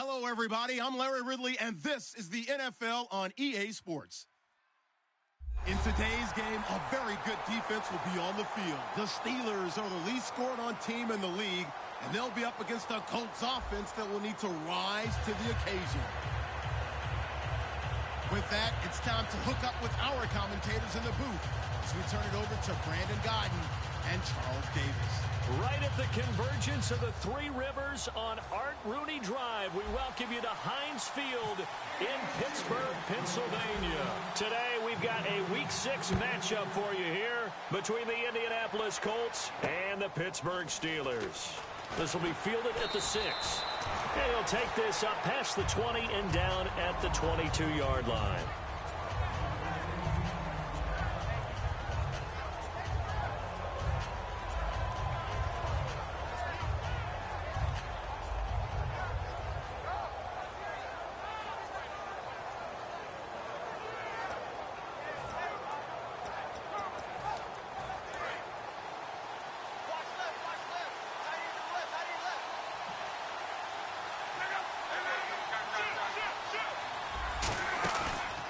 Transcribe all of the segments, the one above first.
Hello, everybody. I'm Larry Ridley, and this is the NFL on EA Sports. In today's game, a very good defense will be on the field. The Steelers are the least scored-on team in the league, and they'll be up against a Colts offense that will need to rise to the occasion. With that, it's time to hook up with our commentators in the booth as we turn it over to Brandon Godden and Charles Davis. Right at the convergence of the Three Rivers on Art Rooney Drive, we welcome you to Heinz Field in Pittsburgh, Pennsylvania. Today, we've got a Week 6 matchup for you here between the Indianapolis Colts and the Pittsburgh Steelers. This will be fielded at the 6. And he'll take this up past the 20 and down at the 22-yard line.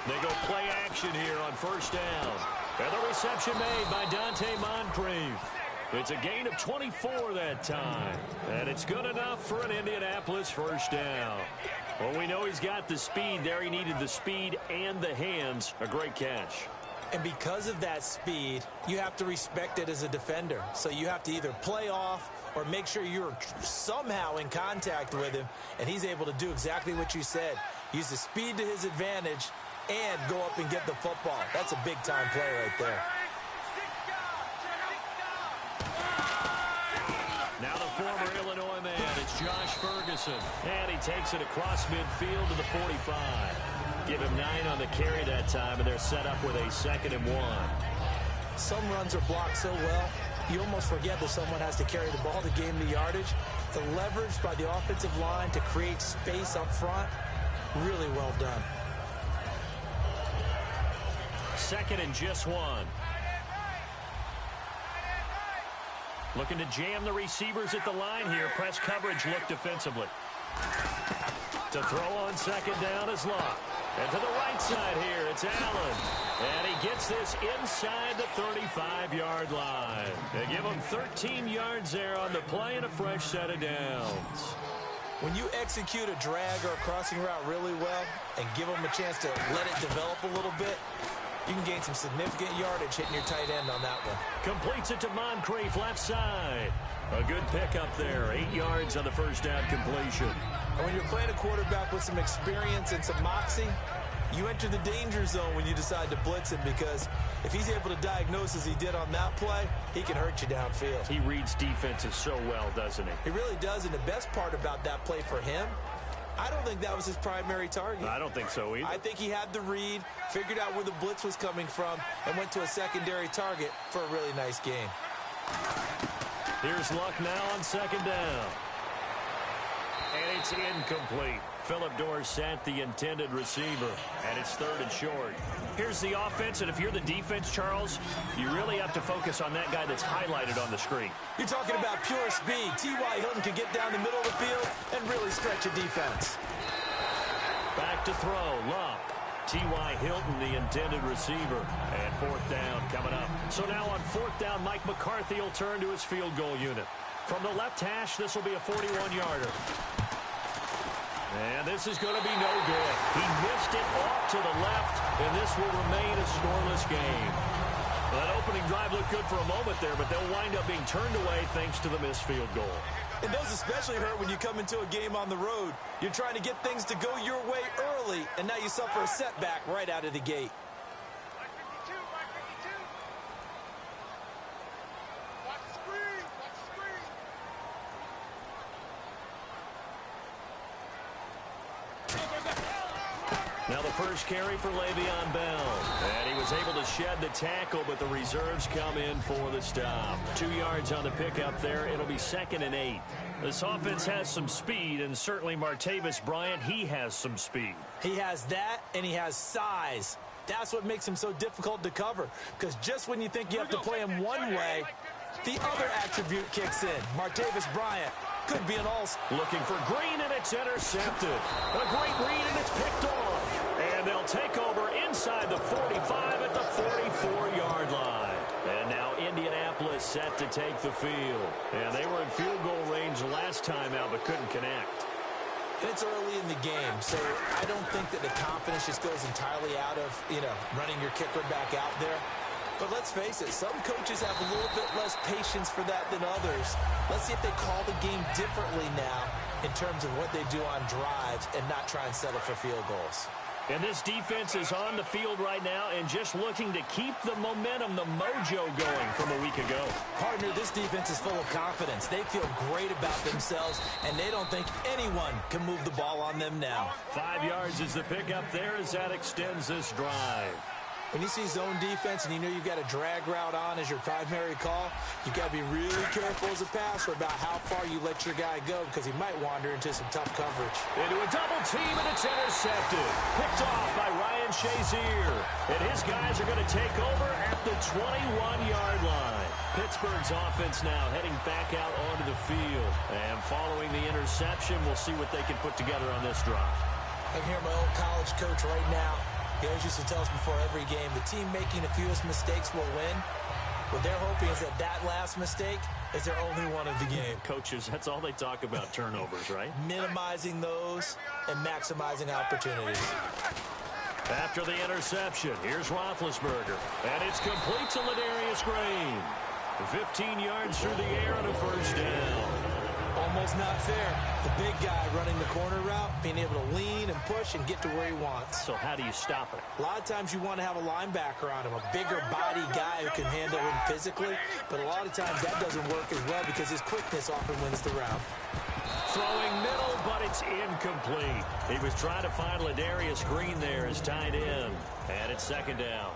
They go play action here on first down. And the reception made by Dante Moncrief. It's a gain of 24 that time. And it's good enough for an Indianapolis first down. Well, we know he's got the speed there. He needed the speed and the hands. A great catch. And because of that speed, you have to respect it as a defender. So you have to either play off or make sure you're somehow in contact with him. And he's able to do exactly what you said. Use the speed to his advantage and go up and get the football. That's a big-time play right there. Now the former Illinois man, it's Josh Ferguson. And he takes it across midfield to the 45. Give him 9 on the carry that time, and they're set up with a 2nd and 1. Some runs are blocked so well, you almost forget that someone has to carry the ball to gain the yardage. The leverage by the offensive line to create space up front, really well done. 2nd and just 1. Looking to jam the receivers at the line here. Press coverage look defensively. To throw on 2nd down is Locke. And to the right side here, it's Allen. And he gets this inside the 35-yard line. They give him 13 yards there on the play and a fresh set of downs. When you execute a drag or a crossing route really well and give them a chance to let it develop a little bit, you can gain some significant yardage hitting your tight end on that one. Completes it to Moncrief, left side. A good pickup there. 8 yards on the first down completion. And when you're playing a quarterback with some experience and some moxie, you enter the danger zone when you decide to blitz him, because if he's able to diagnose as he did on that play, he can hurt you downfield. He reads defenses so well, doesn't he? He really does, and the best part about that play for him, I don't think that was his primary target. I don't think so either. I think he had the read, figured out where the blitz was coming from, and went to a secondary target for a really nice game. Here's Luck now on 2nd down. And it's incomplete. Phillip Dorsett, the intended receiver, and it's 3rd and short. Here's the offense, and if you're the defense, Charles, you really have to focus on that guy that's highlighted on the screen. You're talking about pure speed. T.Y. Hilton can get down the middle of the field and really stretch a defense. Back to throw, Luck. T.Y. Hilton, the intended receiver, and 4th down coming up. So now on 4th down, Mike McCarthy will turn to his field goal unit. From the left hash, this will be a 41-yarder. And this is going to be no good. He missed it off to the left, and this will remain a scoreless game. That opening drive looked good for a moment there, but they'll wind up being turned away thanks to the missed field goal. And those especially hurt when you come into a game on the road. You're trying to get things to go your way early, and now you suffer a setback right out of the gate. Now the first carry for Le'Veon Bell. And he was able to shed the tackle, but the reserves come in for the stop. 2 yards on the pickup there. It'll be 2nd and 8. This offense has some speed, and certainly Martavis Bryant, he has some speed. He has that, and he has size. That's what makes him so difficult to cover, because just when you think you have to play him one way, the other attribute kicks in. Martavis Bryant could be an all. Looking for Green, and it's intercepted. A great read, and it's picked off. And they'll take over inside the 45 at the 44-yard line. And now Indianapolis set to take the field. And they were in field goal range last time out, but couldn't connect. It's early in the game, so I don't think that the confidence just goes entirely out of, running your kicker back out there. But let's face it, some coaches have a little bit less patience for that than others. Let's see if they call the game differently now in terms of what they do on drives and not try and settle for field goals. And this defense is on the field right now and just looking to keep the momentum, the mojo going from a week ago. Partner, this defense is full of confidence. They feel great about themselves, and they don't think anyone can move the ball on them now. 5 yards is the pickup there as that extends this drive. When you see zone defense and you know you've got a drag route on as your primary call, you've got to be really careful as a passer about how far you let your guy go because he might wander into some tough coverage. Into a double team, and it's intercepted. Picked off by Ryan Shazier. And his guys are going to take over at the 21-yard line. Pittsburgh's offense now heading back out onto the field. And following the interception, we'll see what they can put together on this drive. I can hear my old college coach right now. He always used to tell us before every game, the team making the fewest mistakes will win. What they're hoping is that that last mistake is their only one of the game. Coaches, that's all they talk about, turnovers, right? Minimizing those and maximizing opportunities. After the interception, here's Roethlisberger. And it's complete to Ladarius Green. 15 yards through the air on a first down. Almost not fair. The big guy running the corner route, being able to lean and push and get to where he wants. So how do you stop it? A lot of times you want to have a linebacker on him, a bigger body guy who can handle him physically, but a lot of times that doesn't work as well because his quickness often wins the route. Throwing middle, but it's incomplete. He was trying to find Ladarius Green there as tight end, and it's second down.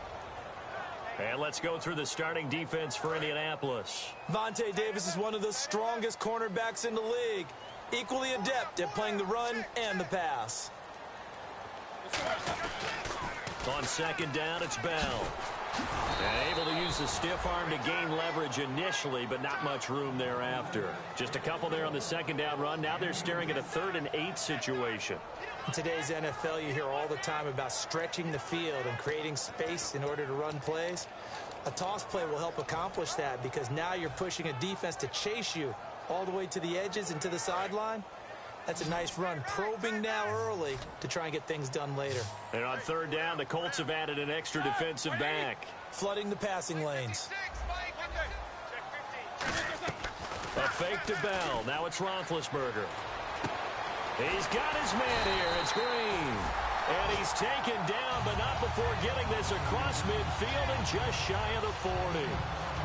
And let's go through the starting defense for Indianapolis. Vontae Davis is one of the strongest cornerbacks in the league. Equally adept at playing the run and the pass. On second down, it's Bell. And able to use the stiff arm to gain leverage initially, but not much room thereafter. Just a couple there on the second down run. Now they're staring at a 3rd and 8 situation. In today's NFL, you hear all the time about stretching the field and creating space in order to run plays. A toss play will help accomplish that because now you're pushing a defense to chase you all the way to the edges and to the sideline. That's a nice run, probing now early to try and get things done later. And on 3rd down, the Colts have added an extra defensive back. Flooding the passing lanes. A fake to Bell. Now it's Roethlisberger. He's got his man here. It's Green. And he's taken down, but not before getting this across midfield and just shy of the 40.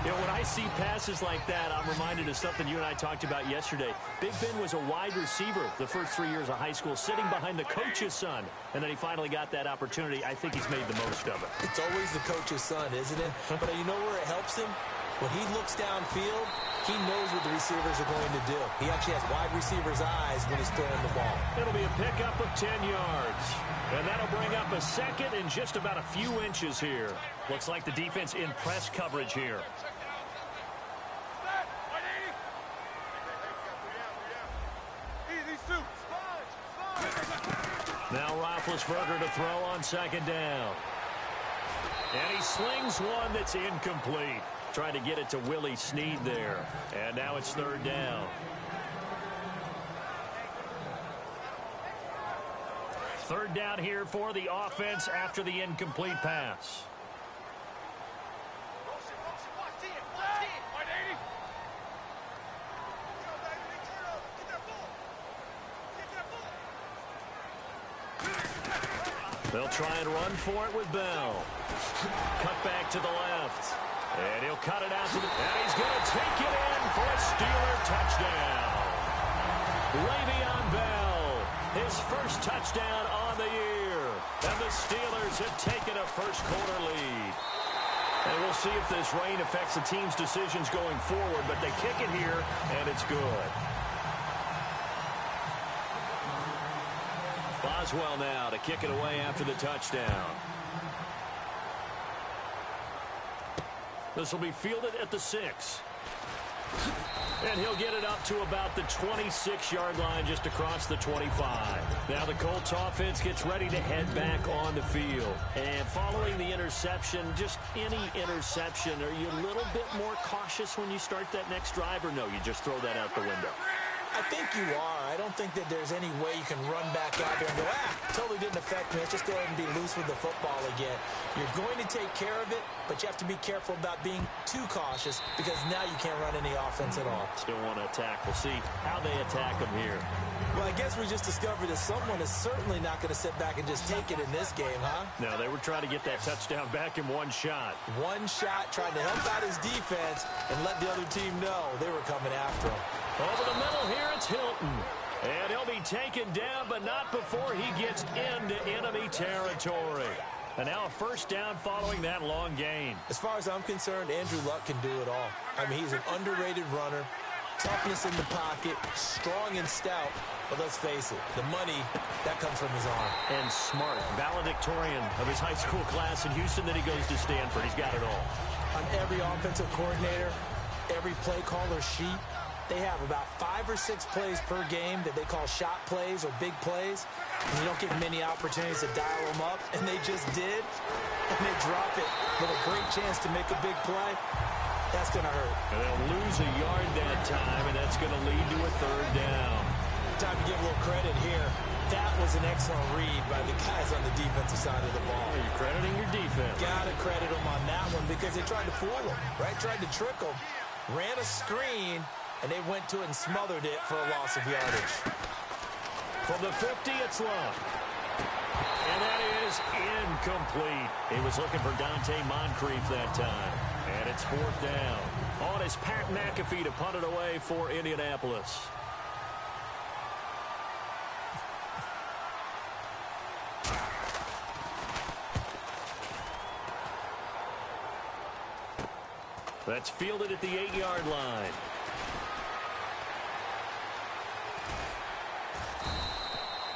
You know, when I see passes like that, I'm reminded of something you and I talked about yesterday. Big Ben was a wide receiver the first 3 years of high school, sitting behind the coach's son. And then he finally got that opportunity. I think he's made the most of it. It's always the coach's son, isn't it? But you know where it helps him? When he looks downfield, he knows what the receivers are going to do. He actually has wide receivers' eyes when he's throwing the ball. It'll be a pickup of 10 yards. And that'll bring up a second and just about a few inches here. Looks like the defense in press coverage here. Now Roethlisberger to throw on second down. And he slings one that's incomplete. Trying to get it to Willie Snead there. And now it's 3rd down. 3rd down here for the offense after the incomplete pass. They'll try and run for it with Bell. Cut back to the left. And he'll cut it out to the... And he's going to take it in for a Steeler touchdown. Le'Veon Bell, his first touchdown on the year. And the Steelers have taken a first-quarter lead. And we'll see if this rain affects the team's decisions going forward, but they kick it here, and it's good. Boswell now to kick it away after the touchdown. This will be fielded at the 6. And he'll get it up to about the 26-yard line just across the 25. Now the Colts offense gets ready to head back on the field. And following the interception, just any interception, are you a little bit more cautious when you start that next drive, or no, you just throw that out the window? I think you are. I don't think that there's any way you can run back out there and go, totally didn't affect me. Let's just go ahead and be loose with the football again. You're going to take care of it, but you have to be careful about being too cautious because now you can't run any offense at all. Still want to attack. We'll see how they attack them here. Well, I guess we just discovered that someone is certainly not going to sit back and just take it in this game, huh? No, they were trying to get that touchdown back in one shot. One shot, trying to help out his defense and let the other team know they were coming after him. Over the middle here, it's Hilton. And he'll be taken down, but not before he gets into enemy territory. And now a first down following that long gain. As far as I'm concerned, Andrew Luck can do it all. I mean, he's an underrated runner, toughness in the pocket, strong and stout. But let's face it, the money, that comes from his arm. And smart, valedictorian of his high school class in Houston, then he goes to Stanford. He's got it all. On every offensive coordinator, every play caller sheet, they have about 5 or 6 plays per game that they call shot plays or big plays. And you don't get many opportunities to dial them up, and they just did. And they drop it with a great chance to make a big play. That's going to hurt. And they'll lose a yard that time, and that's going to lead to a third down. Time to give a little credit here. That was an excellent read by the guys on the defensive side of the ball. You're crediting your defense. Got to credit them on that one because they tried to fool them, right? Tried to trick them. Ran a screen, and they went to it and smothered it for a loss of yardage. From the 50, it's Luck. And that is incomplete. He was looking for Dante Moncrief that time. And it's fourth down. On is Pat McAfee to punt it away for Indianapolis. That's fielded at the 8-yard line.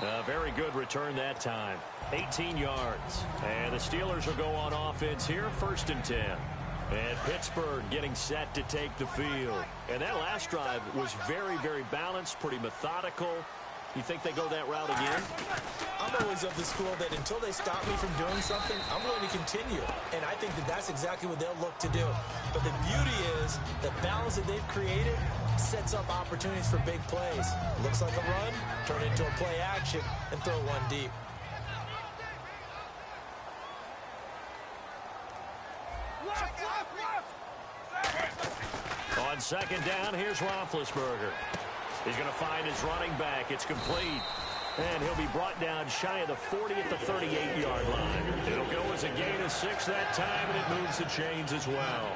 A very good return that time. 18 yards. And the Steelers will go on offense here, 1st and 10. And Pittsburgh getting set to take the field. And that last drive was very, very balanced, pretty methodical. You think they go that route again? I'm always of the school that until they stop me from doing something, I'm going to continue. And I think that that's exactly what they'll look to do. But the beauty is the balance that they've created sets up opportunities for big plays. Looks like a run, turn it into a play action, and throw one deep. On second down, here's Roethlisberger. He's going to find his running back. It's complete. And he'll be brought down shy of the 40 at the 38-yard line. It'll go as a gain of 6 that time, and it moves the chains as well.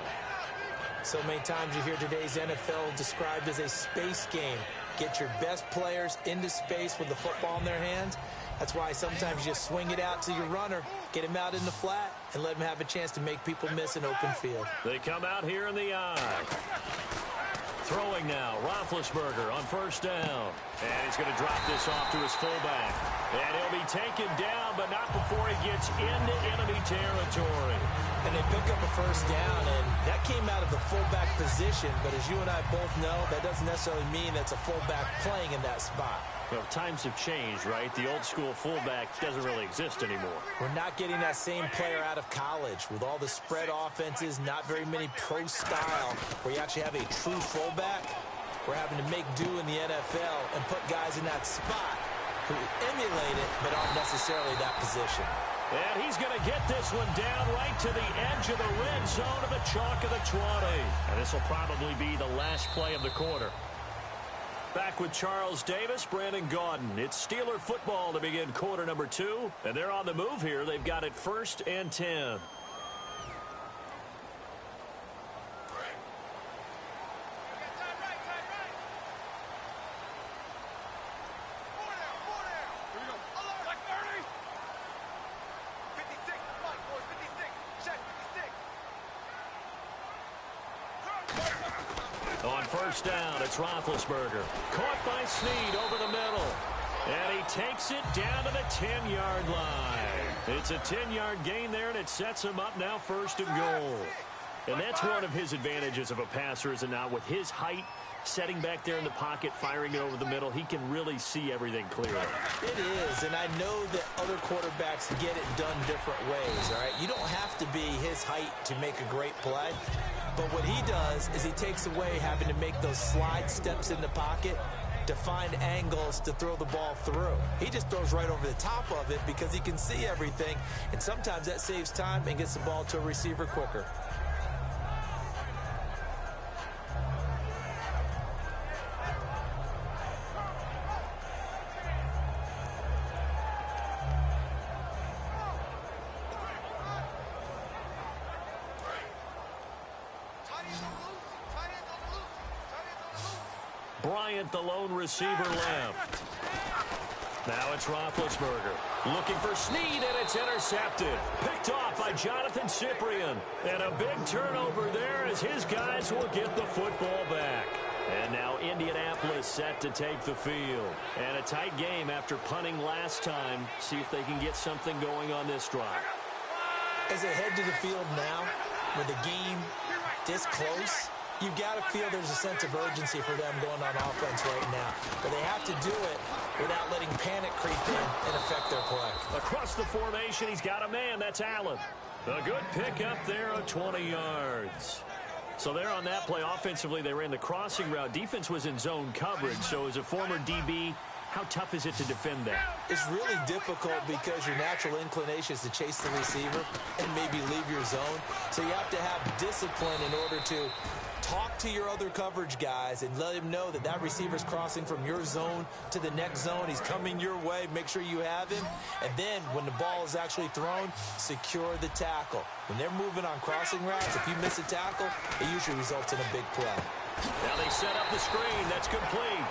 So many times you hear today's NFL described as a space game. Get your best players into space with the football in their hands. That's why sometimes you just swing it out to your runner, get him out in the flat, and let him have a chance to make people miss an open field. They come out here in the eye. Throwing now, Roethlisberger on first down. And he's going to drop this off to his fullback. And he'll be taken down, but not before he gets into enemy territory. And they pick up a first down, and that came out of the fullback position. But as you and I both know, that doesn't necessarily mean it's a fullback playing in that spot. Well, times have changed, right? The old school fullback doesn't really exist anymore. We're not getting that same player out of college. With all the spread offenses, not very many pro style, where you actually have a true fullback. We're having to make do in the NFL and put guys in that spot who emulate it, but aren't necessarily that position. And he's going to get this one down right to the edge of the red zone of the chalk of the 20. And this will probably be the last play of the quarter. Back with Charles Davis, Brandon Gaudin. It's Steeler football to begin quarter number 2. And they're on the move here. They've got it 1st and 10. On first down, it's Roethlisberger. Caught by Snead over the middle. And he takes it down to the 10-yard line. It's a 10-yard gain there, and it sets him up now 1st and goal. And that's one of his advantages of a passer, is it not? With his height, setting back there in the pocket, firing it over the middle. He can really see everything clearly. It is, and I know that other quarterbacks get it done different ways, all right? You don't have to be his height to make a great play, but what he does is he takes away having to make those slide steps in the pocket to find angles to throw the ball through. He just throws right over the top of it because he can see everything, and sometimes that saves time and gets the ball to a receiver quicker. Bryant, the lone receiver, left. Now it's Roethlisberger looking for Snead, and it's intercepted. Picked off by Jonathan Cyprien. And a big turnover there as his guys will get the football back. And now Indianapolis set to take the field. And a tight game after punting last time. See if they can get something going on this drive. As they head to the field now, with the game this close, you've got to feel there's a sense of urgency for them going on offense right now. But they have to do it without letting panic creep in and affect their play. Across the formation, he's got a man. That's Allen. A good pick up there of 20 yards. So there on that play, offensively, they ran the crossing route. Defense was in zone coverage. So as a former DB, how tough is it to defend that? It's really difficult because your natural inclination is to chase the receiver and maybe leave your zone. So you have to have discipline in order to talk to your other coverage guys and let him know that that receiver's crossing from your zone to the next zone. He's coming your way. Make sure you have him. And then when the ball is actually thrown, secure the tackle. When they're moving on crossing routes, if you miss a tackle, it usually results in a big play. Now they set up the screen. That's complete.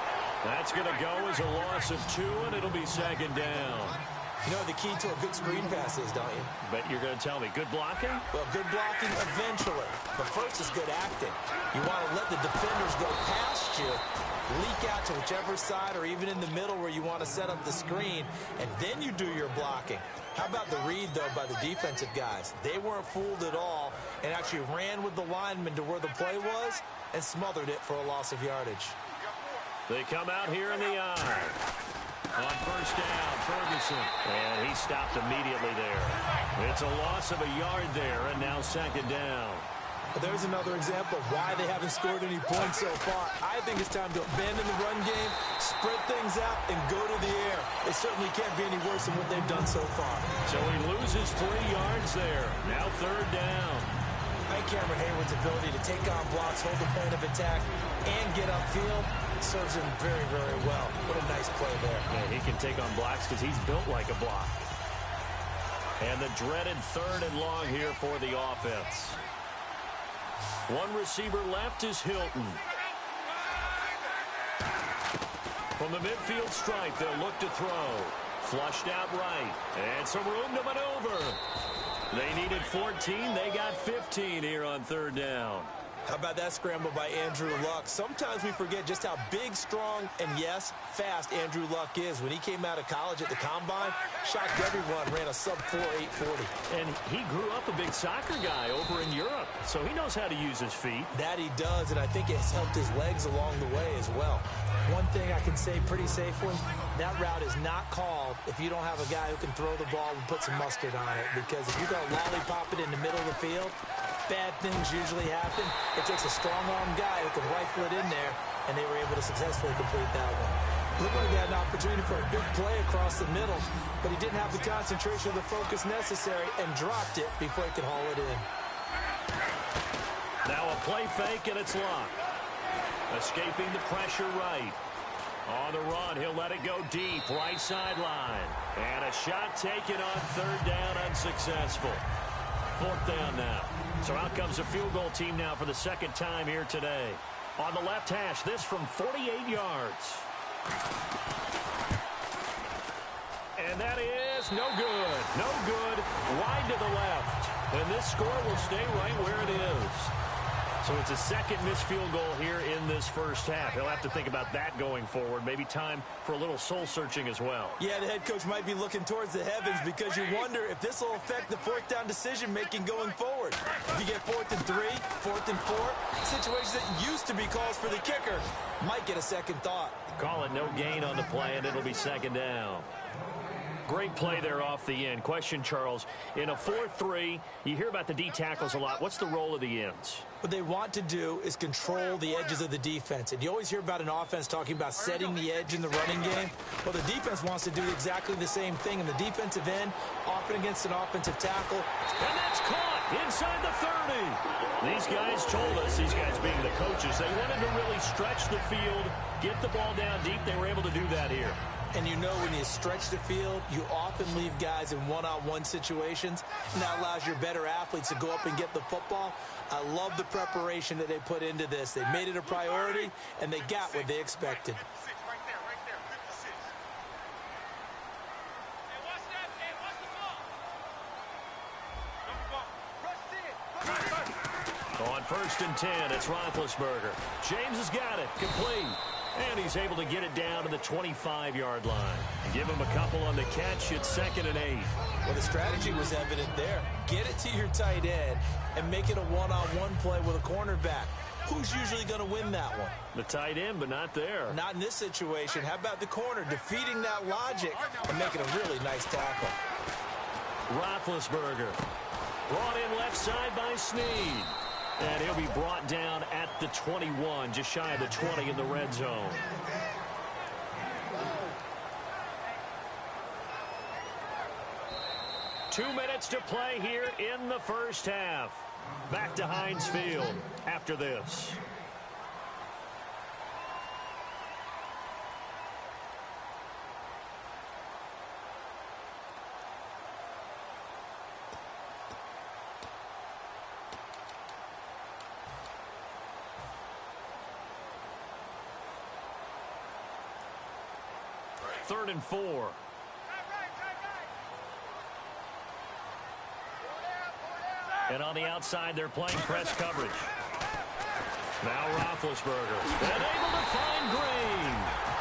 That's going to go as a loss of 2, and it'll be second down. You know the key to a good screen pass is, don't you? But you're going to tell me, good blocking? Well, good blocking eventually. But first is good acting. You want to let the defenders go past you, leak out to whichever side or even in the middle where you want to set up the screen, and then you do your blocking. How about the read, though, by the defensive guys? They weren't fooled at all and actually ran with the lineman to where the play was and smothered it for a loss of yardage. They come out here in the eye. On first down, Ferguson. And he stopped immediately there. It's a loss of a yard there, and now second down. There's another example of why they haven't scored any points so far. I think it's time to abandon the run game, spread things out, and go to the air. It certainly can't be any worse than what they've done so far. So he loses 3 yards there. Now third down. I think Cameron Hayward's ability to take on blocks, hold the point of attack, and get upfield serves him very, very well. What a nice play there. And he can take on blocks because he's built like a block. And the dreaded 3rd and long here for the offense. One receiver left is Hilton. From the midfield stripe, they'll look to throw. Flushed out right. And some room to maneuver. They needed 14. They got 15 here on third down. How about that scramble by Andrew Luck? Sometimes we forget just how big, strong, and yes, fast Andrew Luck is. When he came out of college at the Combine, shocked everyone, ran a sub-4 840. And he grew up a big soccer guy over in Europe, so he knows how to use his feet. That he does, and I think it's helped his legs along the way as well. One thing I can say pretty safely, that route is not called if you don't have a guy who can throw the ball and put some mustard on it. Because if you're going to lollipop it in the middle of the field, bad things usually happen. It takes a strong-arm guy who can rifle it in there, and they were able to successfully complete that one. Looked like he had an opportunity for a big play across the middle, but he didn't have the concentration or the focus necessary and dropped it before he could haul it in. Now a play fake, and it's locked. Escaping the pressure right. On the run, he'll let it go deep, right sideline. And a shot taken on third down, unsuccessful. Fourth down now. So out comes a field goal team now for the second time here today. On the left hash, this from 48 yards. And that is no good. No good. Wide to the left. And this score will stay right where it is. So it's a second missed field goal here in this first half. He'll have to think about that going forward. Maybe time for a little soul-searching as well. Yeah, the head coach might be looking towards the heavens because you wonder if this will affect the fourth down decision-making going forward. If you get 4th and 3, 4th and 4, situations that used to be calls for the kicker might get a second thought. Call it no gain on the play, and it'll be second down. Great play there off the end. Question, Charles, in a 4-3, you hear about the D tackles a lot. What's the role of the ends? What they want to do is control the edges of the defense. And you always hear about an offense talking about setting the edge in the running game. Well, the defense wants to do exactly the same thing. In the defensive end, often against an offensive tackle. And that's caught inside the 30. These guys told us, these guys being the coaches, they wanted to really stretch the field, get the ball down deep. They were able to do that here. And you know when you stretch the field, you often leave guys in one-on-one situations, and that allows your better athletes to go up and get the football. I love the preparation that they put into this. They made it a priority, and they got what they expected. On 1st and 10, it's Roethlisberger. James has got it. Complete. And he's able to get it down to the 25-yard line. Give him a couple on the catch. It's 2nd and 8. Well, the strategy was evident there. Get it to your tight end and make it a one-on-one play with a cornerback. Who's usually going to win that one? The tight end, but not there. Not in this situation. How about the corner defeating that logic and making a really nice tackle? Roethlisberger brought in left side by Snead. And he'll be brought down at the 21, just shy of the 20 in the red zone. Two minutes to play here in the first half. Back to Heinz Field after this. Third and 4. And on the outside, they're playing press coverage. Now Roethlisberger. And able to find Green.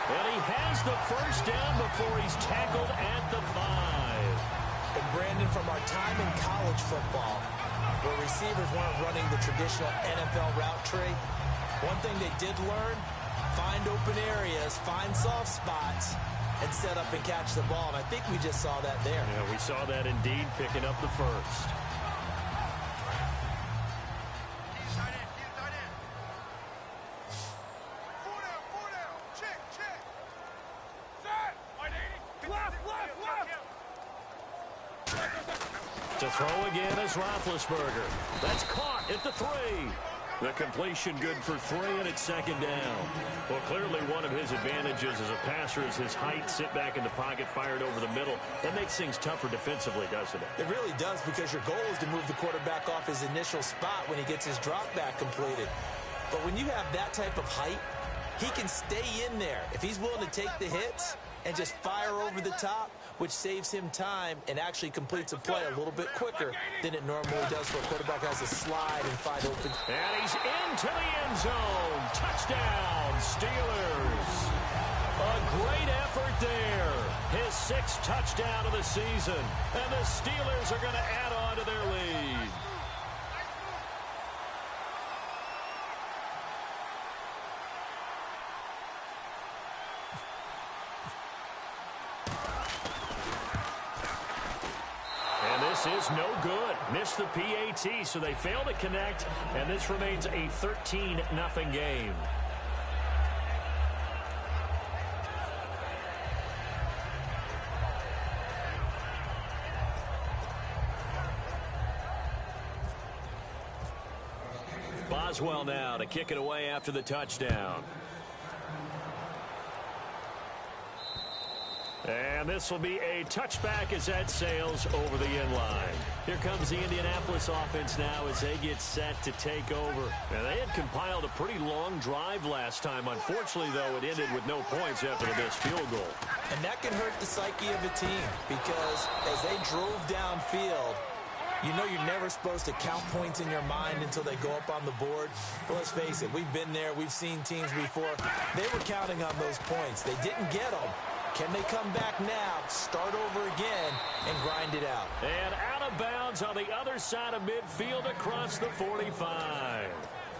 And he has the first down before he's tackled at the 5. And Brandon, from our time in college football, where receivers weren't running the traditional NFL route tree, one thing they did learn, find open areas, find soft spots, and set up and catch the ball. And I think we just saw that there. Yeah, we saw that indeed, picking up the first. To throw again is Roethlisberger. That's caught at the 3. The completion good for 3, and it's 2nd down. Well, clearly one of his advantages as a passer is his height, sit back in the pocket, fired over the middle. That makes things tougher defensively, doesn't it? It really does, because your goal is to move the quarterback off his initial spot when he gets his drop back completed. But when you have that type of height, he can stay in there. If he's willing to take the hits and just fire over the top, which saves him time and actually completes a play a little bit quicker than it normally does for a quarterback who has to slide and find open. And he's into the end zone. Touchdown, Steelers. A great effort there. His 6th touchdown of the season. And the Steelers are going to add on to their lead. Is no good. Missed the PAT, so they fail to connect, and this remains a 13-0 game. Boswell now to kick it away after the touchdown. And this will be a touchback as that sails over the end line. Here comes the Indianapolis offense now as they get set to take over. And they had compiled a pretty long drive last time. Unfortunately, though, it ended with no points after the missed field goal. And that can hurt the psyche of a team, because as they drove downfield, You know you're never supposed to count points in your mind until they go up on the board. But let's face it, we've been there. We've seen teams before. They were counting on those points. They didn't get them. Can they come back now, start over again, and grind it out? And out of bounds on the other side of midfield across the 45.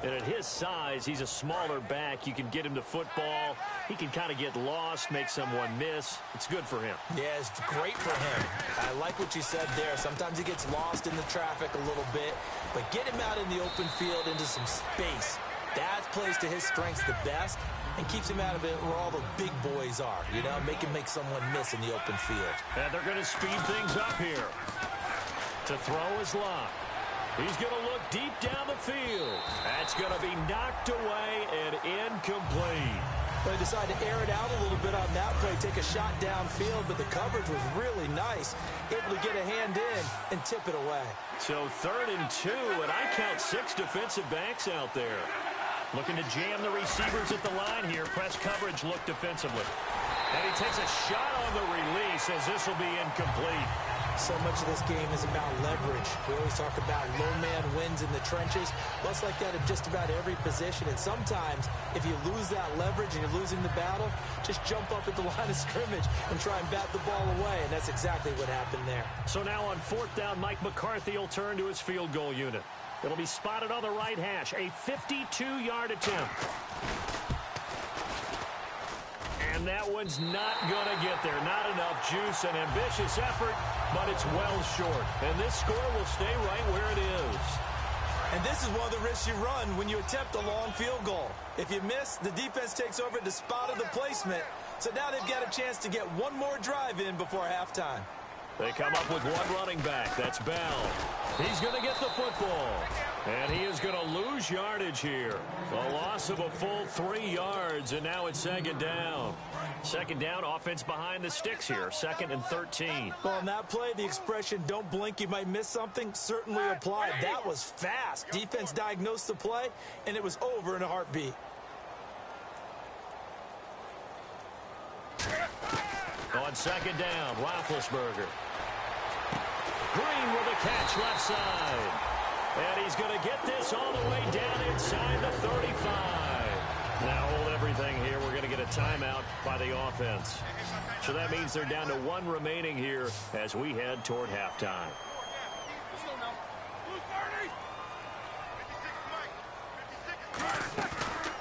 And at his size, he's a smaller back. You can get him to football. He can kind of get lost, make someone miss. It's good for him. Yeah, it's great for him. I like what you said there. Sometimes he gets lost in the traffic a little bit, but get him out in the open field into some space. That plays to his strengths the best and keeps him out of it where all the big boys are, you know, make him make someone miss in the open field. And they're going to speed things up here. To throw his lock. He's going to look deep down the field. That's going to be knocked away and incomplete. Well, they decided to air it out a little bit on that play, take a shot downfield, but the coverage was really nice. Able to get a hand in and tip it away. So 3rd and 2, and I count 6 defensive backs out there. Looking to jam the receivers at the line here. Press coverage look defensively. And he takes a shot on the release as this will be incomplete. So much of this game is about leverage. We always talk about low man wins in the trenches. Well, it's like that in just about every position. And sometimes, if you lose that leverage and you're losing the battle, just jump up at the line of scrimmage and try and bat the ball away. And that's exactly what happened there. So now on 4th down, Mike McCarthy will turn to his field goal unit. It'll be spotted on the right hash. A 52-yard attempt. And that one's not going to get there. Not enough juice, an ambitious effort, but it's well short. And this score will stay right where it is. And this is one of the risks you run when you attempt a long field goal. If you miss, the defense takes over the spot of the placement. So now they've got a chance to get one more drive in before halftime. They come up with one running back. That's Bell. He's going to get the football. And he is going to lose yardage here. A loss of a full 3 yards, and now it's 2nd down. 2nd down, offense behind the sticks here. 2nd and 13. Well, on that play, the expression, don't blink, you might miss something, certainly applied. That was fast. Defense diagnosed the play, and it was over in a heartbeat. On 2nd down, Roethlisberger. Green with a catch left side. And he's going to get this all the way down inside the 35. Now hold everything here. We're going to get a timeout by the offense. So that means they're down to 1 remaining here as we head toward halftime.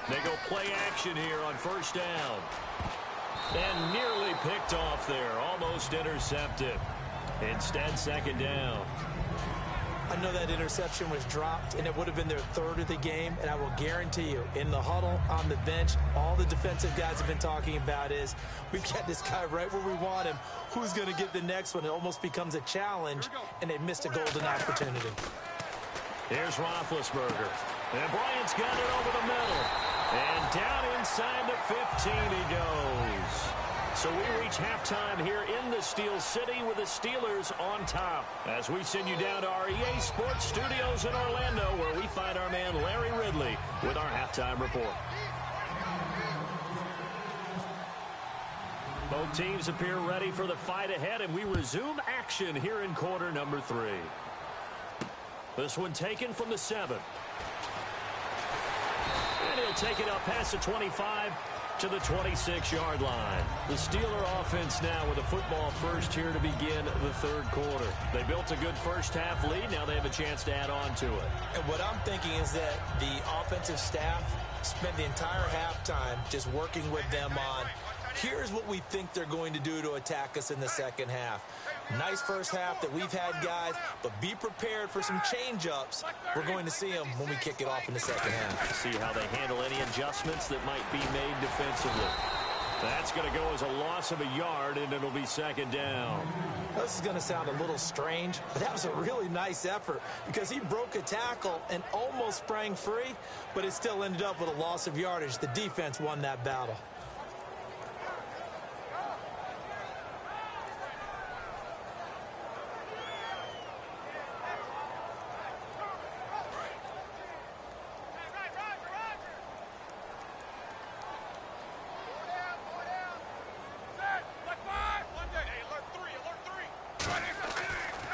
They go play action here on 1st down. And nearly picked off there. Almost intercepted. Instead, 2nd down. I know that interception was dropped, and it would have been their 3rd of the game, and I will guarantee you, in the huddle, on the bench, all the defensive guys have been talking about is, we've got this guy right where we want him. Who's going to get the next one? It almost becomes a challenge, and they missed a golden opportunity. Here's Roethlisberger. And Bryant's got it over the middle. And down inside the 15 he goes. So we reach halftime here in the Steel City with the Steelers on top. As we send you down to our EA Sports Studios in Orlando, where we find our man Larry Ridley with our halftime report. Both teams appear ready for the fight ahead, and we resume action here in quarter number 3. This one taken from the 7. And he'll take it up past the 25 to the 26-yard line. The Steeler offense now with a football first here to begin the 3rd quarter. They built a good first-half lead. Now they have a chance to add on to it. And what I'm thinking is that the offensive staff spent the entire halftime just working with them on, here's what we think they're going to do to attack us in the 2nd half. Nice first half that we've had, guys, but be prepared for some change-ups. We're going to see them when we kick it off in the 2nd half. See how they handle any adjustments that might be made defensively. That's going to go as a loss of a yard, and it'll be 2nd down. This is going to sound a little strange, but that was a really nice effort because he broke a tackle and almost sprang free, but it still ended up with a loss of yardage. The defense won that battle.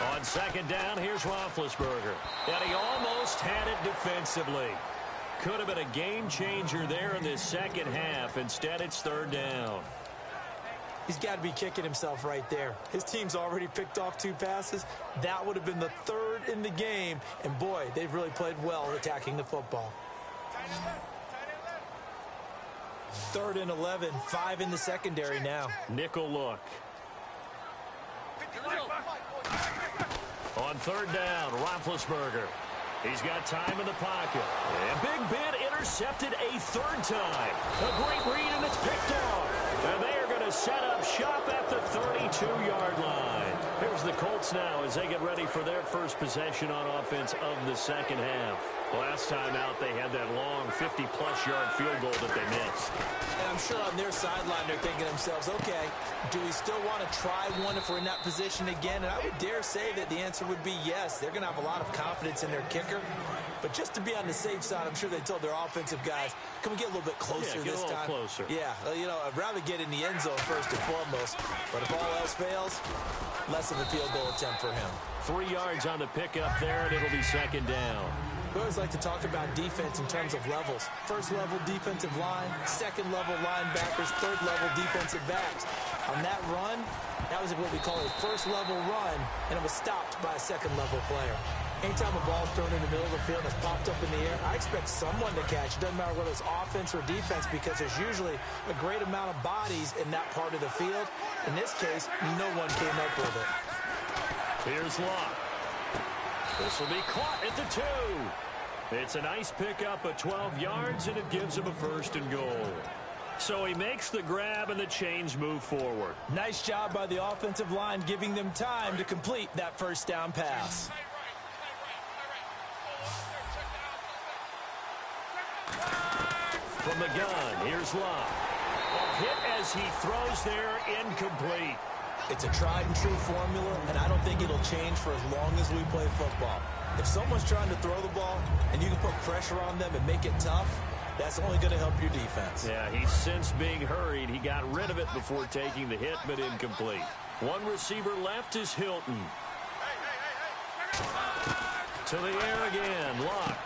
On second down, here's Roethlisberger. And he almost had it defensively. Could have been a game changer there in this second half. Instead, it's third down. He's got to be kicking himself right there. His team's already picked off 2 passes. That would have been the 3rd in the game. And, boy, they've really played well attacking the football. 3rd and 11, 5 in the secondary now. Nickel look. On third down, Roethlisberger. He's got time in the pocket. And Big Ben intercepted a 3rd time. A great read, and it's picked off. And they are going to set up shop at the 32-yard line. Here's the Colts now as they get ready for their first possession on offense of the second half. Last time out, they had that long 50-plus yard field goal that they missed. And I'm sure on their sideline they're thinking to themselves, okay, do we still want to try one if we're in that position again? And I would dare say that the answer would be yes. They're going to have a lot of confidence in their kicker. But just to be on the safe side, I'm sure they told their offensive guys, can we get a little bit closer this time? Closer. Yeah, you know, I'd rather get in the end zone first and foremost. But if all else fails, less of a field goal attempt for him. 3 yards on the pickup there, and it'll be second down. We always like to talk about defense in terms of levels. First level defensive line, second level linebackers, third level defensive backs. On that run, that was what we call a first level run, and it was stopped by a second level player. Anytime a ball is thrown in the middle of the field and it's popped up in the air, I expect someone to catch. It doesn't matter whether it's offense or defense because there's usually a great amount of bodies in that part of the field. In this case, no one came up with it. Here's Locke. This will be caught at the 2. It's a nice pickup of 12 yards, and it gives him a 1st and goal. So he makes the grab, and the chains move forward. Nice job by the offensive line giving them time to complete that first down pass. From the gun, here's Locke. A hit as he throws there, incomplete. It's a tried-and-true formula, and I don't think it'll change for as long as we play football. If someone's trying to throw the ball and you can put pressure on them and make it tough, that's only going to help your defense. Yeah, he's since being hurried. He got rid of it before taking the hit, but incomplete. One receiver left is Hilton. To the air again, Locke.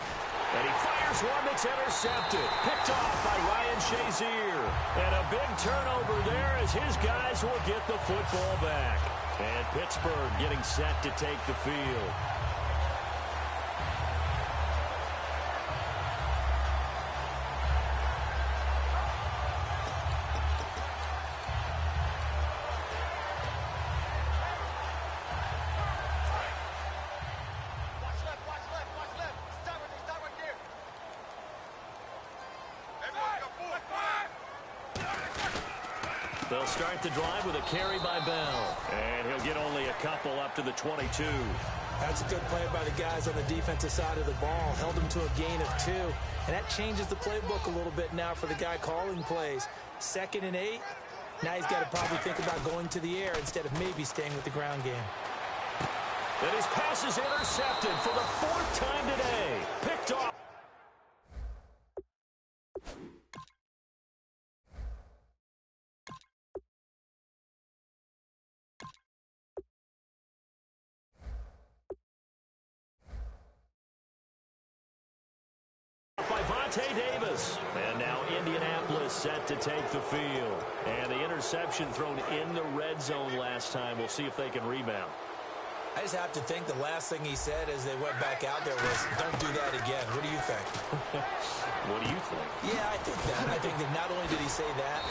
And he fires one that's intercepted. Picked off by Ryan Shazier. And a big turnover there as his guys will get the football back. And Pittsburgh getting set to take the field. They'll start the drive with a carry by Bell. And he'll get only a couple up to the 22. That's a good play by the guys on the defensive side of the ball. Held him to a gain of 2. And that changes the playbook a little bit now for the guy calling plays. 2nd and 8. Now he's got to probably think about going to the air instead of maybe staying with the ground game. And his pass is intercepted for the 4th time today. Picked off. Davis. And now Indianapolis set to take the field. And the interception thrown in the red zone last time. We'll see if they can rebound. I just have to think the last thing he said as they went back out there was, don't do that again. What do you think? What do you think? Yeah, I think that. I think that not only did he say that,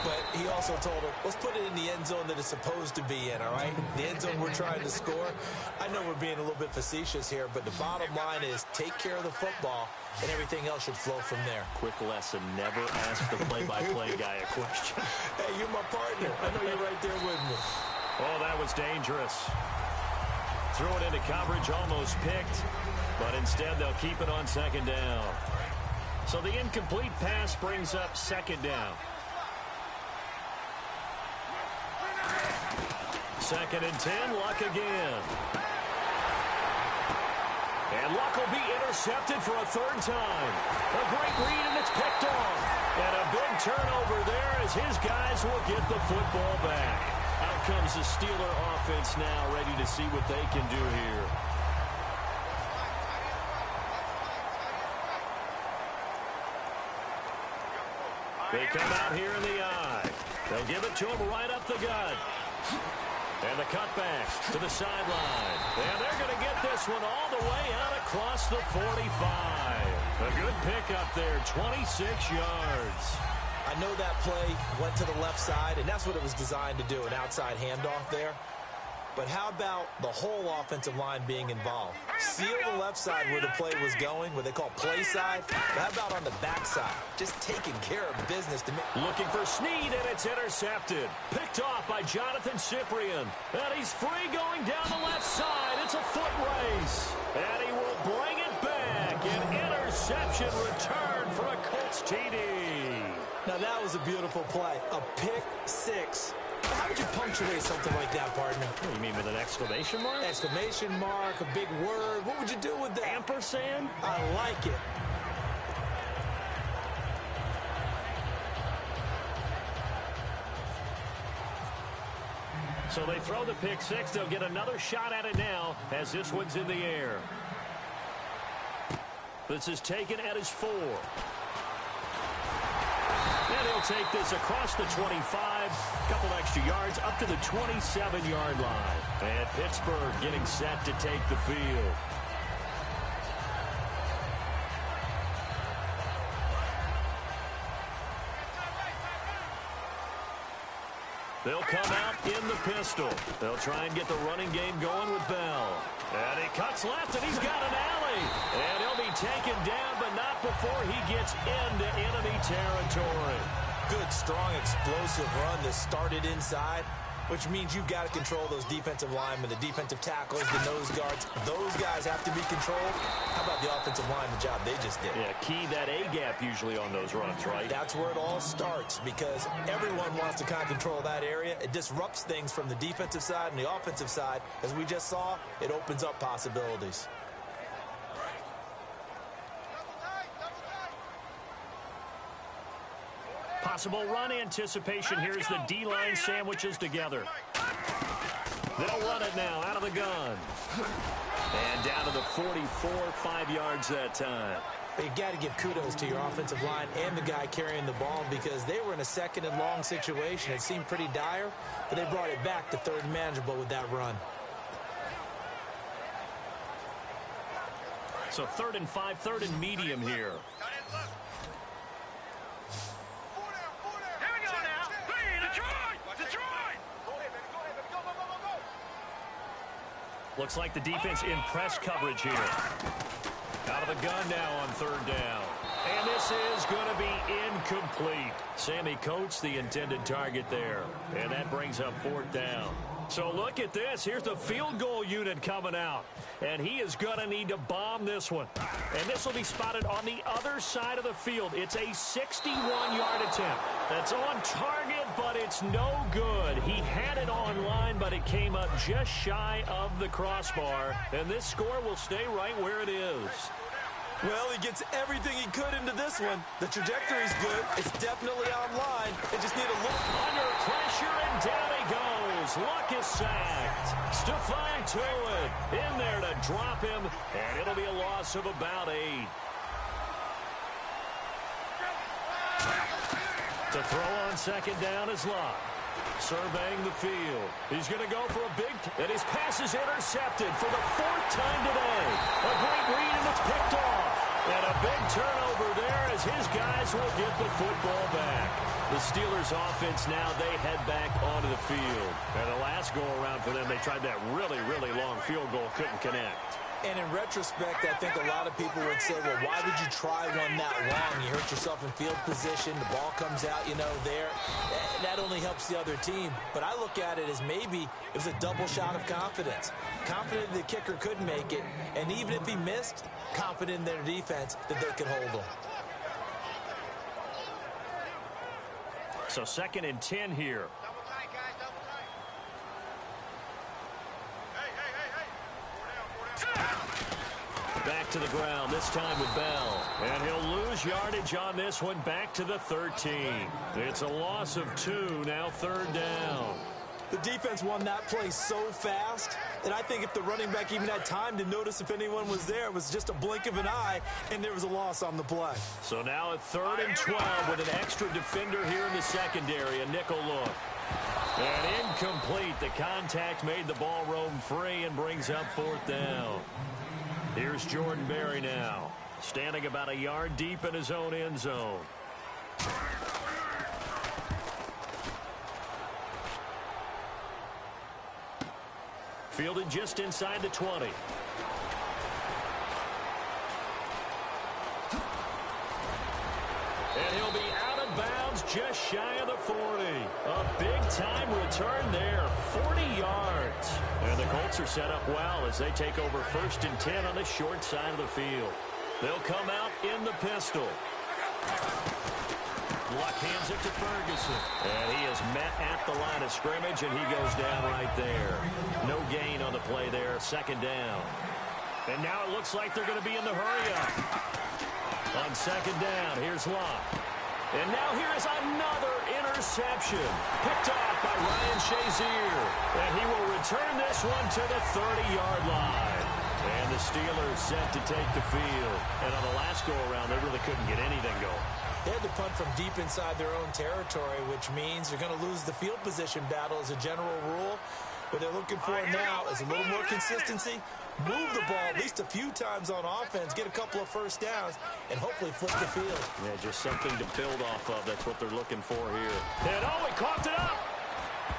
but he also told him, let's put it in the end zone that it's supposed to be in, all right? The end zone we're trying to score. I know we're being a little bit facetious here, but the bottom line is take care of the football, and everything else should flow from there. Quick lesson, never ask the play-by-play guy a question. Hey, you're my partner. I know you're right there with me. Oh, that was dangerous. Threw it into coverage, almost picked, but instead they'll keep it on 2nd down. So the incomplete pass brings up 2nd down. 2nd and 10, Luck again. And Luck will be intercepted for a 3rd time. A great read, and it's picked off. And a big turnover there as his guys will get the football back. Out comes the Steeler offense now, ready to see what they can do here. They come out here in the eye. They'll give it to him right up the gut. And the cutback to the sideline. And they're going to get this one all the way out across the 45. A good pickup there, 26 yards. I know that play went to the left side, and that's what it was designed to do, an outside handoff there. But how about the whole offensive line being involved? Seal the left side where the play was going, what they call play side. But how about on the back side? Just taking care of business to make. Looking for Snead, and it's intercepted. Picked off by Jonathan Cyprien. And he's free going down the left side. It's a foot race. And he will bring it back. An interception return for a Colts TD. Now that was a beautiful play. A pick six. How would you punctuate something like that, partner? What, you mean with an exclamation mark? Exclamation mark, a big word. What would you do with that? Ampersand? I like it. So they throw the pick six. They'll get another shot at it now as this one's in the air. This is taken at his 4. And he'll take this across the 25, couple extra yards, up to the 27-yard line. And Pittsburgh getting set to take the field. They'll come out in the pistol. They'll try and get the running game going with Bell. And he cuts left, and he's got an alley. And he'll be taken down, but not before he gets into enemy territory. Good, strong, explosive run that started inside, which means you've got to control those defensive linemen, the defensive tackles, the nose guards. Those guys have to be controlled. How about the offensive line, the job they just did? Yeah, key that A-gap usually on those runs, right? That's where it all starts because everyone wants to kind of control that area. It disrupts things from the defensive side and the offensive side. As we just saw, it opens up possibilities. Possible run anticipation here as the D-line sandwiches together. They'll run it now out of the gun. And down to the 44, 5 yards that time. You got to give kudos to your offensive line and the guy carrying the ball because they were in a second and long situation. It seemed pretty dire, but they brought it back to third and manageable with that run. So 3rd and 5, 3rd and medium here. Looks like the defense in press coverage here. Out of the gun now on 3rd down. And this is going to be incomplete. Sammy Coates, the intended target there. And that brings up 4th down. So look at this. Here's the field goal unit coming out. And he is going to need to bomb this one. And this will be spotted on the other side of the field. It's a 61-yard attempt. That's on target, but it's no good. He had it on line, but it came up just shy of the crossbar. And this score will stay right where it is. Well, he gets everything he could into this one. The trajectory's good. It's definitely online. They just need a look. Under pressure, and down he goes. Luck is sacked. Stephon Tuitt in there to drop him, and it'll be a loss of about 8. To throw on 2nd down is Luck. Surveying the field. He's going to go for a big, and his pass is intercepted for the 4th time today. A great read, and it's picked off. And a big turnover there as his guys will get the football back. The Steelers offense now, they head back onto the field. And the last go-around for them, they tried that really, really long field goal, couldn't connect. And in retrospect, I think a lot of people would say, well, why would you try one that long? You hurt yourself in field position. The ball comes out, there. That only helps the other team. But I look at it as maybe it was a double shot of confidence. Confident the kicker could make it. And even if he missed, confident in their defense that they could hold him. So 2nd and 10 here. Back to the ground, this time with Bell. And he'll lose yardage on this one, back to the 13. It's a loss of 2, now 3rd down. The defense won that play so fast that I think if the running back even had time to notice if anyone was there, it was just a blink of an eye, and there was a loss on the play. So now a 3rd and 12 with an extra defender here in the secondary, a nickel look. And incomplete. The contact made the ball roam free and brings up 4th down. Here's Jordan Berry now, standing about a yard deep in his own end zone. Fielded just inside the 20. And he'll be out of bounds just shy of the 40. A big-time return there, 40 yards. And the Colts are set up well as they take over 1st and 10 on the short side of the field. They'll come out in the pistol. Luck hands it to Ferguson. And he is met at the line of scrimmage, and he goes down right there. No gain on the play there, 2nd down. And now it looks like they're going to be in the hurry-up. On 2nd down, here's Luck. And now here is another interception. Picked off by Ryan Shazier. And he will return this one to the 30-yard line. And the Steelers set to take the field. And on the last go-around, they really couldn't get anything going. They had to punt from deep inside their own territory, which means they're going to lose the field position battle as a general rule. What they're looking for now is a little more consistency, move the ball at least a few times on offense, get a couple of 1st downs, and hopefully flip the field. Yeah, just something to build off of. That's what they're looking for here. And he coughed it up.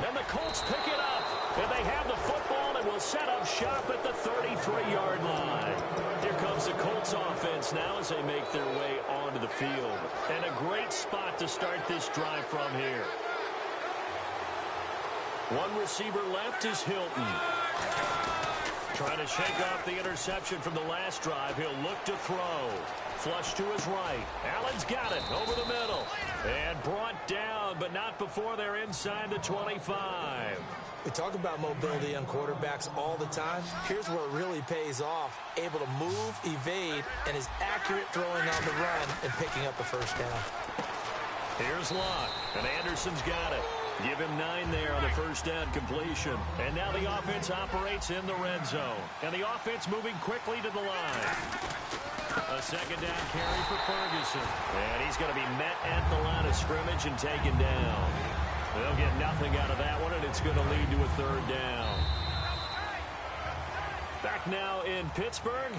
And the Colts pick it up. And they have the football and will set up shop at the 33-yard line. Here comes the Colts offense now as they make their way onto the field. And a great spot to start this drive from here. One receiver left is Hilton. Trying to shake off the interception from the last drive. He'll look to throw. Flush to his right. Allen's got it over the middle. And brought down, but not before they're inside the 25. We talk about mobility on quarterbacks all the time. Here's where it really pays off. Able to move, evade, and is accurate throwing on the run and picking up a 1st down. Here's Luck, and Anderson's got it. Give him 9 there on the 1st down completion. And now the offense operates in the red zone. And the offense moving quickly to the line. A 2nd down carry for Ferguson. And he's going to be met at the line of scrimmage and taken down. They'll get nothing out of that one, and it's going to lead to a 3rd down. Back now in Pittsburgh.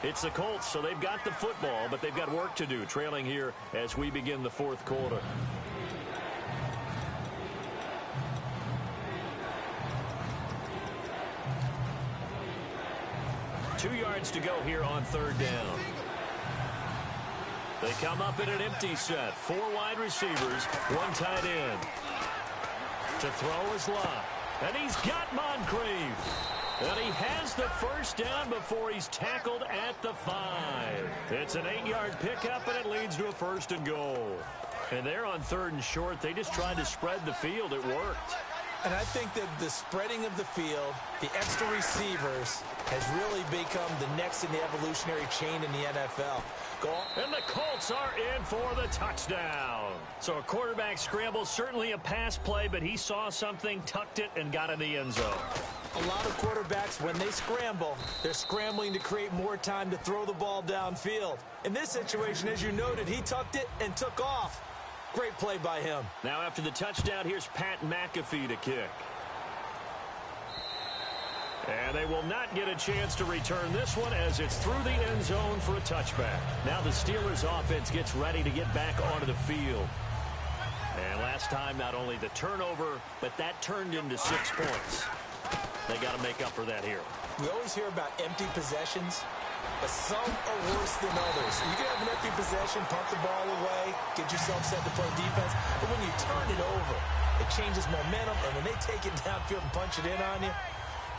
It's the Colts, so they've got the football, but they've got work to do, trailing here as we begin the 4th quarter. Two yards to go here on 3rd down. They come up in an empty set. 4 wide receivers, 1 tight end. To throw is Luck. And he's got Moncrief. And he has the 1st down before he's tackled at the 5. It's an 8-yard pickup, and it leads to a 1st and goal. And they're on 3rd and short. They just tried to spread the field. It worked. And I think that the spreading of the field, the extra receivers, has really become the next in the evolutionary chain in the NFL. Go on. And the Colts are in for the touchdown. So a quarterback scramble, certainly a pass play, but he saw something, tucked it, and got in the end zone. A lot of quarterbacks, when they scramble, they're scrambling to create more time to throw the ball downfield. In this situation, as you noted, he tucked it and took off. Great play by him. Now after the touchdown, here's Pat McAfee to kick. And they will not get a chance to return this one as it's through the end zone for a touchback. Now the Steelers offense gets ready to get back onto the field. And last time, not only the turnover, but that turned into 6 points. They got to make up for that here. We always hear about empty possessions, but some are worse than others. You can have an empty possession, pump the ball away, get yourself set to play defense, but when you turn it over, it changes momentum, and when they take it downfield and punch it in on you,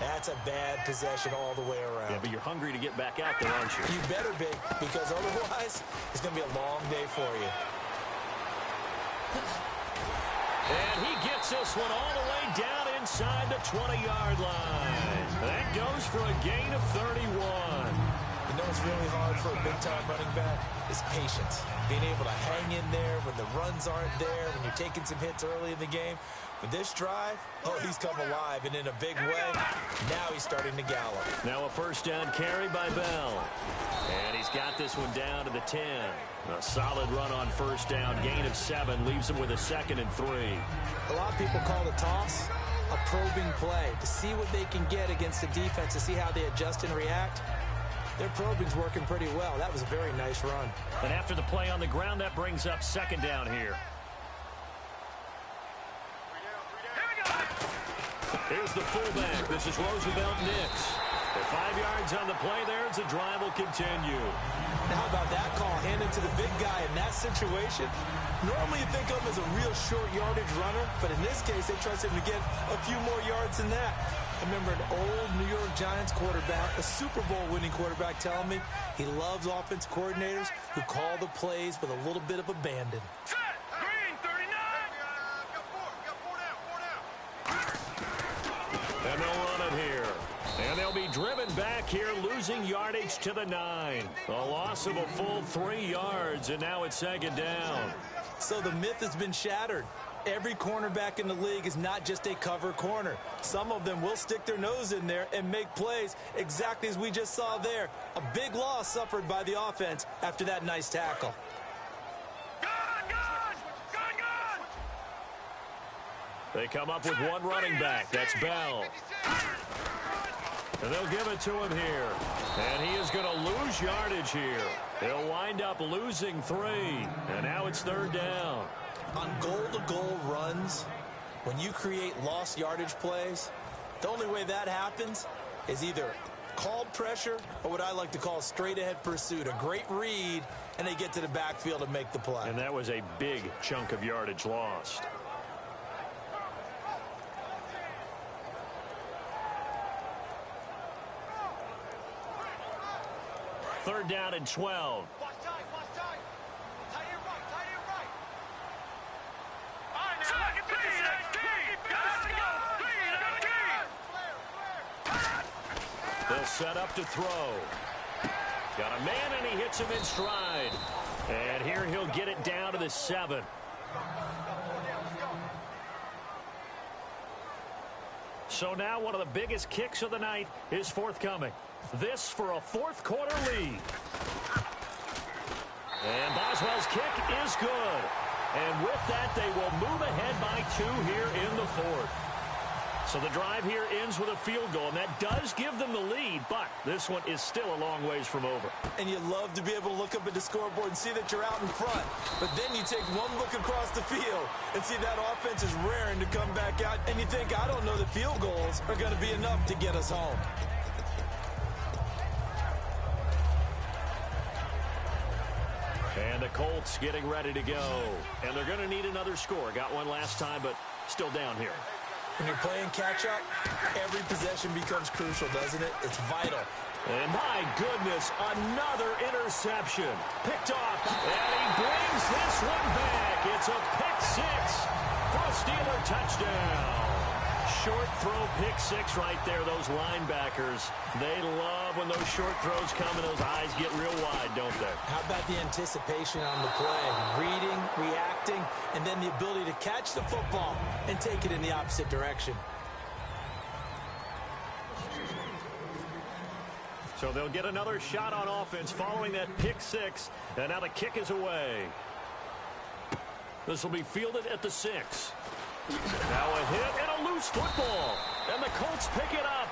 that's a bad possession all the way around. Yeah, but you're hungry to get back out there, aren't you? You better be, because otherwise, it's going to be a long day for you. And he gets this one all the way down inside the 20-yard line. That goes for a gain of 31. You know what's really hard for a big-time running back? Is patience. Being able to hang in there when the runs aren't there, when you're taking some hits early in the game. But this drive, oh, he's come alive, and in a big way, now he's starting to gallop. Now a first down carry by Bell. And he's got this one down to the 10. A solid run on first down. Gain of 7 leaves him with a 2nd and 3. A lot of people call the toss a probing play to see what they can get against the defense, to see how they adjust and react. Their probing's working pretty well. That was a very nice run. And after the play on the ground, that brings up 2nd down here. Here's the fullback. This is Roosevelt Nix. For 5 yards on the play there, the drive will continue. Now, how about that call? Hand it to the big guy in that situation. Normally you think of him as a real short yardage runner, but in this case, they trust him to get a few more yards than that. I remember an old New York Giants quarterback, a Super Bowl winning quarterback, telling me he loves offense coordinators who call the plays with a little bit of abandon. And they'll run it here. And they'll be driven back here, losing yardage to the 9. A loss of a full 3 yards, and now it's 2nd down. So the myth has been shattered. Every cornerback in the league is not just a cover corner. Some of them will stick their nose in there and make plays exactly as we just saw there. A big loss suffered by the offense after that nice tackle. They come up with one running back. That's Bell. And they'll give it to him here. And he is going to lose yardage here. He'll wind up losing 3. And now it's 3rd down. On goal-to-goal runs, when you create lost yardage plays, the only way that happens is either called pressure or what I like to call straight-ahead pursuit. A great read, and they get to the backfield and make the play. And that was a big chunk of yardage lost. Third down and 12. They'll set up to throw. Got a man, and he hits him in stride. And here he'll get it down to the 7. So now one of the biggest kicks of the night is forthcoming. This for a 4th quarter lead. And Boswell's kick is good. And with that, they will move ahead by 2 here in the 4th. So the drive here ends with a field goal, and that does give them the lead, but this one is still a long ways from over. And you love to be able to look up at the scoreboard and see that you're out in front. But then you take one look across the field and see that offense is raring to come back out, and you think, I don't know that field goals are going to be enough to get us home. And the Colts getting ready to go. And they're going to need another score. Got one last time, but still down here. When you're playing catch-up, every possession becomes crucial, doesn't it? It's vital. And my goodness, another interception. Picked off, and he brings this one back. It's a pick 6 for a Steeler touchdown. Short throw, pick 6 right there. Those linebackers, they love when those short throws come and those eyes get real wide, don't they? How about the anticipation on the play? Reading, reacting, and then the ability to catch the football and take it in the opposite direction. So they'll get another shot on offense following that pick 6, and now the kick is away. This will be fielded at the 6. Now a hit and a loose football, and the Colts pick it up.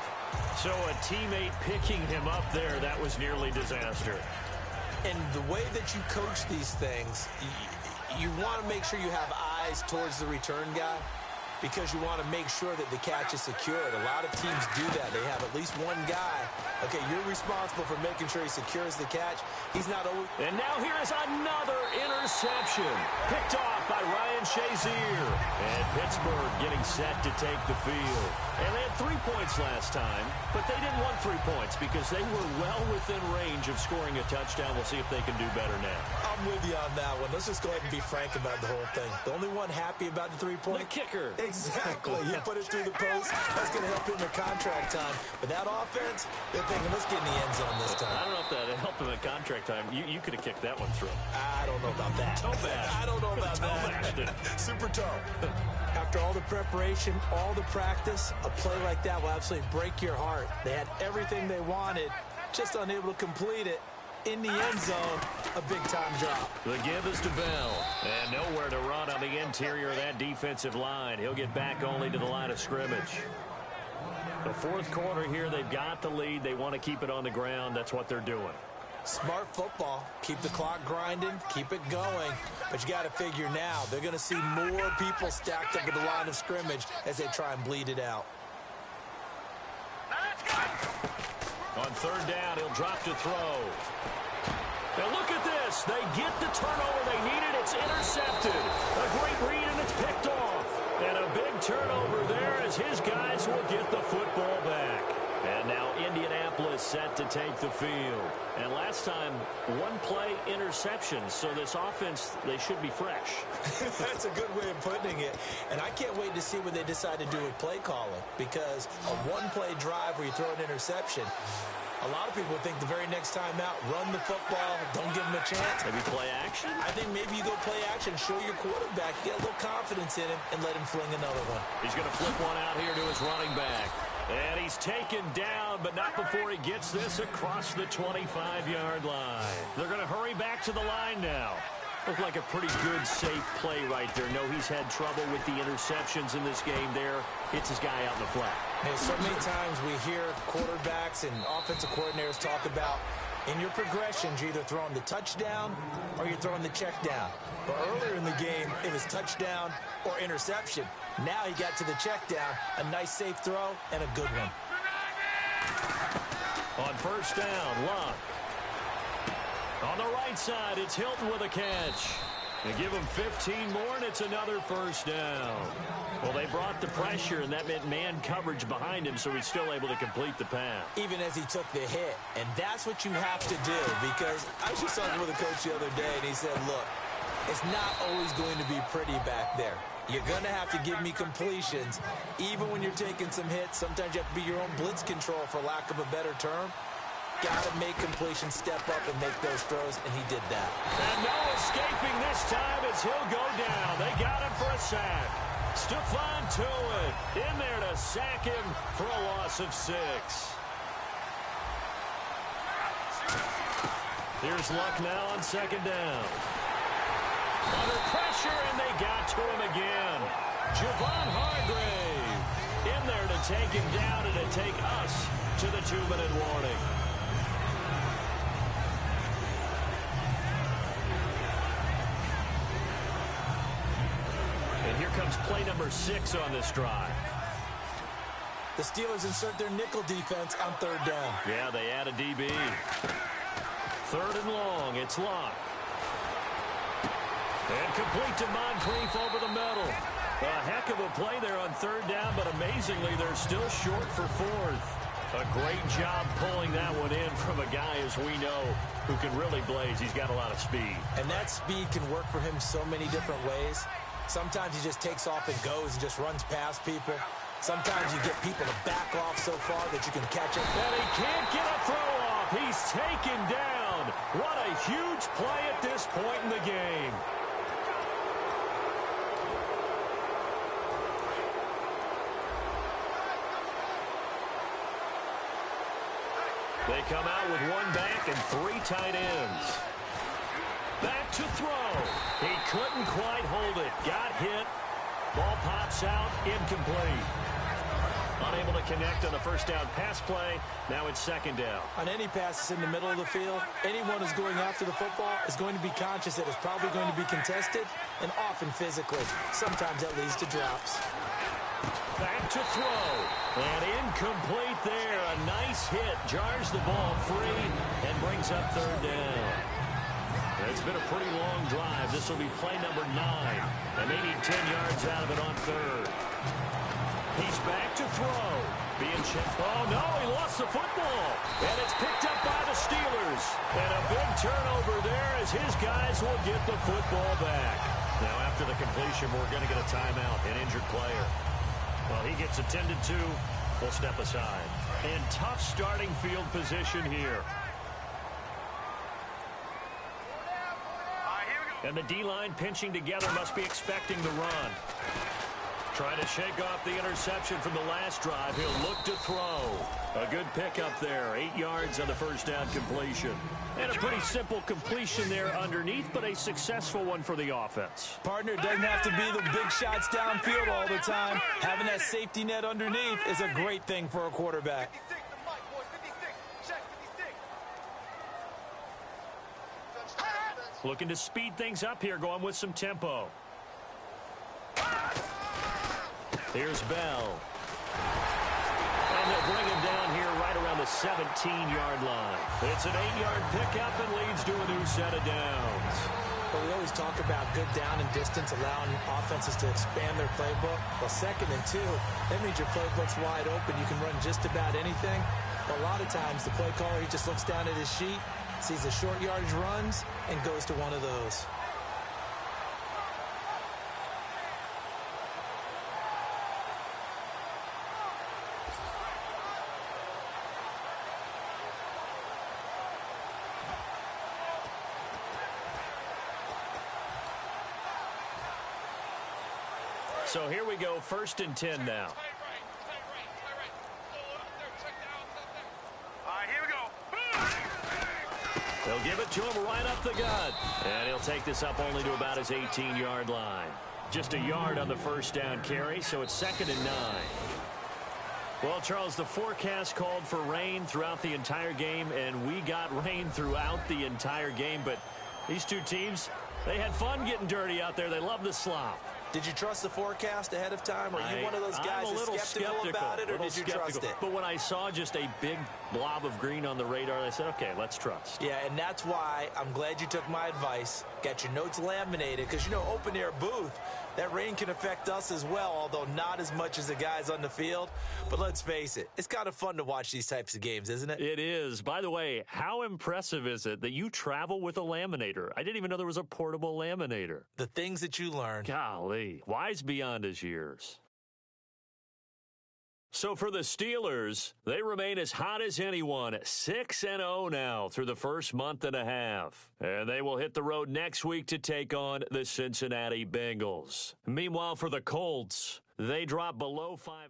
So a teammate picking him up there, that was nearly disaster. And the way that you coach these things, you want to make sure you have eyes towards the return guy, because you want to make sure that the catch is secured. A lot of teams do that. They have at least one guy. Okay, you're responsible for making sure he secures the catch. He's not always... And now here is another interception. Picked off by Ryan Shazier. And Pittsburgh getting set to take the field. And they had 3 points last time, but they didn't want 3 points because they were well within range of scoring a touchdown. We'll see if they can do better now. I'm with you on that one. Let's just go ahead and be frank about the whole thing. The only one happy about the 3-point? The kicker. Exactly. You put it through the post. That's going to help him in contract time. But that offense, they're thinking, let's get in the end zone this time. I don't know if that helped him in contract time. You could have kicked that one through. I don't know about that. Toe bash. I don't know about that. Super toe. After all the preparation, all the practice, a play like that will absolutely break your heart. They had everything they wanted, just unable to complete it. In the end zone, a big-time drop. The give is to Bell. And nowhere to run on the interior of that defensive line. He'll get back only to the line of scrimmage. The fourth quarter here, they've got the lead. They want to keep it on the ground. That's what they're doing. Smart football. Keep the clock grinding. Keep it going. But you got to figure now, they're going to see more people stacked up at the line of scrimmage as they try and bleed it out. On third down, he'll drop to throw. Now look at this. They get the turnover they needed. It's intercepted. A great read, and it's picked off. And a big turnover there as his guys will get the football back. And now Indianapolis set to take the field. And last time, one play interception. So this offense, they should be fresh. That's a good way of putting it. And I can't wait to see what they decide to do with play calling. Because a one-play drive where you throw an interception, a lot of people think the very next time out, run the football, don't give him a chance. Maybe play action? I think maybe you go play action, show your quarterback, get a little confidence in him, and let him fling another one. He's going to flip one out here to his running back. And he's taken down, but not before he gets this across the 25-yard line. They're going to hurry back to the line now. Looked like a pretty good, safe play right there. No, he's had trouble with the interceptions in this game there. Hits his guy out in the flat. Hey, so many times we hear quarterbacks and offensive coordinators talk about in your progressions, you're either throwing the touchdown or you're throwing the check down. But earlier in the game, it was touchdown or interception. Now he got to the check down, a nice safe throw, and a good one. On first down, Luck. On the right side, it's Hilton with a catch. They give him 15 more, and it's another first down. Well, they brought the pressure, and that meant man coverage behind him, so he's still able to complete the pass. Even as he took the hit. And that's what you have to do, because I was just talking with a coach the other day, and he said, look, it's not always going to be pretty back there. You're going to have to give me completions. Even when you're taking some hits, sometimes you have to be your own blitz control, for lack of a better term. Got to make completions, step up, and make those throws, and he did that. And no escaping this time as he'll go down. They got him for a sack. Stephon Tuitt in there to sack him for a loss of 6. Here's Luck now on second down. Under pressure, and they got to him again. Javon Hargrave in there to take him down and to take us to the 2-minute warning. And here comes play number 6 on this drive. The Steelers insert their nickel defense on third down. Yeah, they add a DB. Third and long, it's Luck. And complete to Moncrief over the middle. A heck of a play there on third down, but amazingly, they're still short for fourth. A great job pulling that one in from a guy, as we know, who can really blaze. He's got a lot of speed. And that speed can work for him so many different ways. Sometimes he just takes off and goes and just runs past people. Sometimes you get people to back off so far that you can catch him. And he can't get a throw off. He's taken down. What a huge play at this point in the game. They come out with one back and 3 tight ends. Back to throw. He couldn't quite hold it. Got hit. Ball pops out. Incomplete. Unable to connect on the first down pass play. Now it's second down. On any passes in the middle of the field, anyone who's going after the football is going to be conscious that it's probably going to be contested, and often physically. Sometimes that leads to drops. Back to throw. And incomplete there. A nice hit. Jars the ball free and brings up third down. It's been a pretty long drive. This will be play number 9. And they need 10 yards out of it on third. He's back to throw. Oh, no, he lost the football. And it's picked up by the Steelers. And a big turnover there as his guys will get the football back. Now, after the completion, we're going to get a timeout, an injured player. Well, he gets attended to. We'll step aside. And tough starting field position here. And the D-line pinching together must be expecting the run. Trying to shake off the interception from the last drive. He'll look to throw. A good pickup there. 8 yards on the first down completion. And a pretty simple completion there underneath, but a successful one for the offense. Partner, doesn't have to be the big shots downfield all the time. Having that safety net underneath is a great thing for a quarterback. Looking to speed things up here, going with some tempo. Here's Bell. And they'll bring him down here right around the 17-yard line. It's an 8-yard pickup and leads to a new set of downs. But we always talk about good down and distance, allowing offenses to expand their playbook. Well, 2nd and 2, that means your playbook's wide open. You can run just about anything. But a lot of times, the play caller, he just looks down at his sheet, sees the short yardage runs, and goes to one of those. So here we go, 1st and 10 now. They'll give it to him right up the gut. And he'll take this up only to about his 18-yard line. Just a yard on the first down carry, so it's 2nd and 9. Well, Charles, the forecast called for rain throughout the entire game, and we got rain throughout the entire game. But these two teams, they had fun getting dirty out there. They love the slop. Did you trust the forecast ahead of time? Are you one of those guys that's skeptical about it, or did you trust it? But when I saw just a big blob of green on the radar, I said, okay, let's trust. Yeah, and that's why I'm glad you took my advice. Got your notes laminated, because, you know, open-air booth, that rain can affect us as well, although not as much as the guys on the field. But let's face it, it's kind of fun to watch these types of games, isn't it? It is. By the way, how impressive is it that you travel with a laminator? I didn't even know there was a portable laminator. The things that you learn. Golly, wise beyond his years. So for the Steelers, they remain as hot as anyone, 6-0 now through the first month and a half. And they will hit the road next week to take on the Cincinnati Bengals. Meanwhile, for the Colts, they drop below 500.